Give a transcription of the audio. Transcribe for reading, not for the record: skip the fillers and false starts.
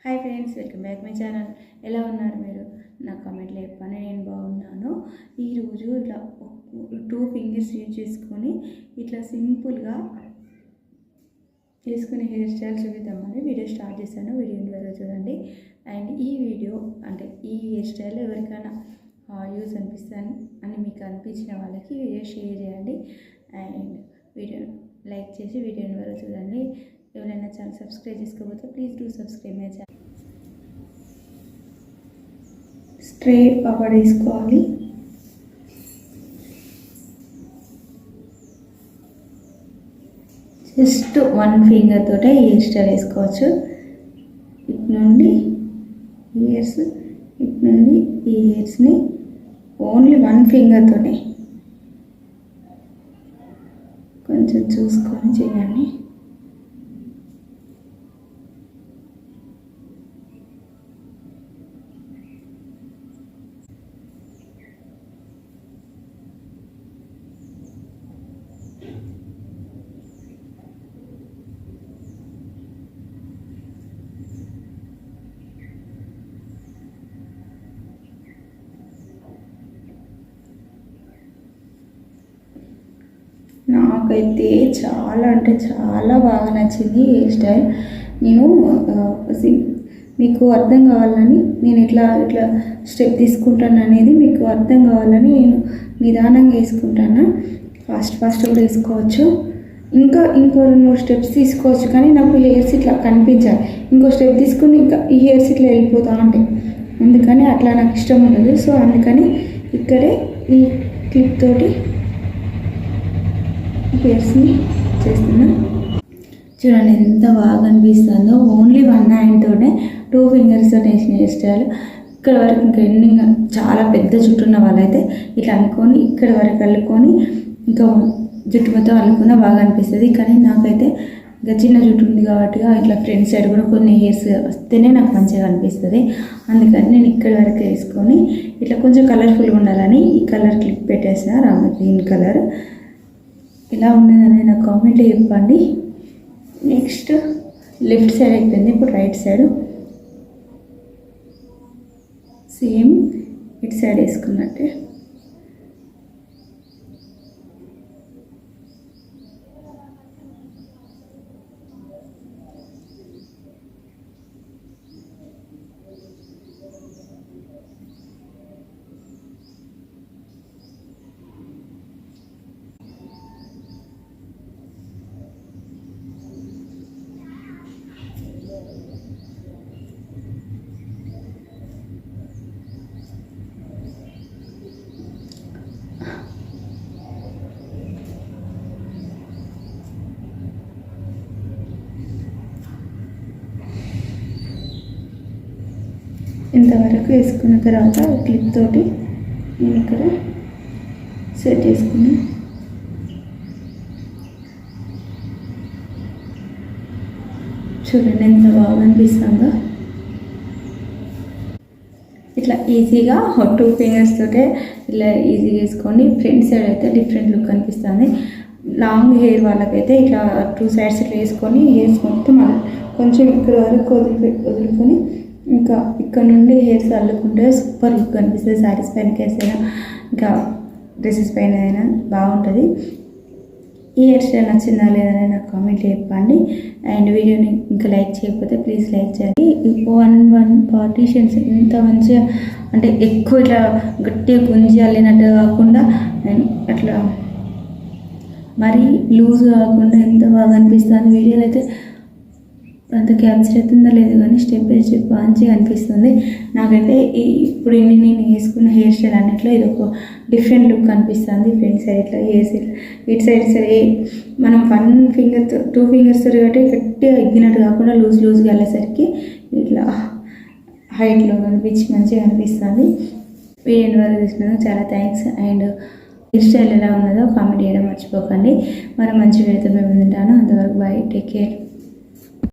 Hi friends, welcome back my channel. ఎలా ఉన్నారు మీరు? నా కామెంట్లో చెప్పండి. నేను బాగున్నాను. ఈరోజు ఇట్లా 2 ఫింగర్స్ యూజ్ చేసుకొని ఇట్లా సింపుల్గా వేసుకునే హెయిర్ స్టైల్ చూపిద్దామని వీడియో స్టార్ట్ చేశాను. వీడియోని వరకు చూడండి. అండ్ ఈ వీడియో అంటే ఈ హెయిర్ స్టైల్ ఎవరికైనా యూజ్ అనిపిస్తాను అని మీకు అనిపించిన వాళ్ళకి వీడియో షేర్ చేయండి. అండ్ వీడియో లైక్ చేసి వీడియోని వరకు చూడండి. ఎవరైనా ఛానల్ సబ్స్క్రైబ్ చేసుకోకపోతే please do subscribe my channel. Straight power వేసుకోవాలి. జస్ట్ 1 ఫింగర్ తోటే హెయిర్ స్టైల్ వేసుకోవచ్చు. ఇటు నుండి ఇయర్స్, ఇటు నుండి ఈ హెయిర్స్ని ఓన్లీ 1 ఫింగర్ తోటే కొంచెం చూసుకొని చేయండి. నాకైతే చాలా అంటే చాలా బాగా నచ్చింది హెయిర్ స్టైల్. నేను మీకు అర్థం కావాలని నేను ఇట్లా స్టెప్ తీసుకుంటాను అనేది మీకు అర్థం కావాలని నేను నిదానంగా వేసుకుంటాను. ఫాస్ట్ కూడా వేసుకోవచ్చు. ఇంకో 2-3 స్టెప్స్ తీసుకోవచ్చు, కానీ నాకు హెయిర్స్ ఇట్లా కనిపించాలి. ఇంకో స్టెప్ తీసుకుని ఇంకా ఈ హెయిర్స్ ఇట్లా వెళ్ళిపోతా ఉంటాయి. అందుకని అట్లా నాకు ఇష్టం ఉండదు. సో అందుకని ఇక్కడే ఈ క్లిప్ తోటి హెయిర్స్ని చేస్తున్నా. చూడండి ఎంత బాగా అనిపిస్తుందో. ఓన్లీ 1 హ్యాండ్తోనే 2 ఫింగర్స్తో వేసిన హెయిర్ స్టైల్. ఇక్కడ వరకు ఇంకా ఎండింగ్ చాలా పెద్ద జుట్టు ఉన్న వాళ్ళైతే ఇట్లా అనుకొని ఇక్కడ వరకు అల్లుకొని ఇంకా జుట్టు మొత్తం అల్లుకున్నా బాగా అనిపిస్తుంది. కానీ నాకైతే ఇంకా చిన్న జుట్టు ఉంది కాబట్టి ఇట్లా ఫ్రంట్ సైడ్ కూడా కొన్ని హెయిర్స్ వస్తేనే నాకు మంచిగా అనిపిస్తుంది. అందుకని నేను ఇక్కడ వరకు వేసుకొని ఇట్లా కొంచెం కలర్ఫుల్గా ఉండాలని ఈ కలర్ క్లిప్ పెట్టేసిన రామ గ్రీన్ కలర్. ఇలా ఉండేదని నాకు కామెంట్లో చెప్పండి. నెక్స్ట్ లెఫ్ట్ సైడ్ అయిపోయింది. ఇప్పుడు రైట్ సైడ్ సేమ్ ఇటు సైడ్ వేసుకున్నట్టే ఇంతవరకు వేసుకున్న తర్వాత క్లిప్ తోటి నేను ఇక్కడ సెట్ చేసుకుని చూడండి ఎంత బాగా అనిపిస్తుందో. ఇట్లా ఈజీగా 2 ఫింగర్స్ తోటే ఇలా ఈజీగా వేసుకోండి. ఫ్రంట్ సైడ్ అయితే డిఫరెంట్ లుక్ అనిపిస్తుంది. లాంగ్ హెయిర్ వాళ్ళకైతే ఇట్లా 2 సైడ్స్ ఇట్లా వేసుకొని హెయిర్స్ మొత్తం కొంచెం ఇక్కడ వరకు వదులుకొని ఇంకా ఇక్కడ నుండి హెయిర్స్ అల్లుకుంటే సూపర్ లుక్ అనిపిస్తుంది. శారీస్ పైన వేసైనా ఇంకా డ్రెస్సెస్ పైన అయినా బాగుంటుంది. ఈ హెయిర్ స్టైల్ నచ్చిందా లేదని నాకు కామెంట్లో చెప్పండి. అండ్ వీడియోని ఇంకా లైక్ చేయకపోతే ప్లీజ్ లైక్ చేయండి. 1 పార్టీషన్స్ ఇంత మంచిగా అంటే ఎక్కువ ఇట్లా గట్టిగా గుంజి అల్లినట్టు కాకుండా అట్లా మరీ లూజ్ కాకుండా ఎంత బాగా అనిపిస్తుంది. వీడియోలో అయితే అంత క్యాప్చర్ అవుతుందో లేదు, కానీ స్టెప్ బై స్టెప్ మంచిగా అనిపిస్తుంది. నాకైతే ఇప్పుడు నేను వేసుకున్న హెయిర్ స్టైల్ అన్నిట్లో ఇది ఒక డిఫరెంట్ లుక్ అనిపిస్తుంది. ఫ్రంట్ సైడ్ ఇట్లా హెయిర్స్ ఇటు సైడ్ మనం 1 ఫింగర్తో 2 ఫింగర్స్ కాబట్టి గట్టిగా ఎగ్గినట్టు కాకుండా లూజ్గా వెళ్ళేసరికి ఇట్లా హైట్లో కనిపించి మంచిగా అనిపిస్తుంది. వీడియో వరకు చూసినందుకు చాలా థ్యాంక్స్. అండ్ హెయిర్ స్టైల్ ఎలా ఉన్నదో కామెంట్ చేయడం మర్చిపోకండి. మరి మంచి వీడియోతో మేము ఉంటాను. అంతవరకు బాయ్, టేక్ కేర్.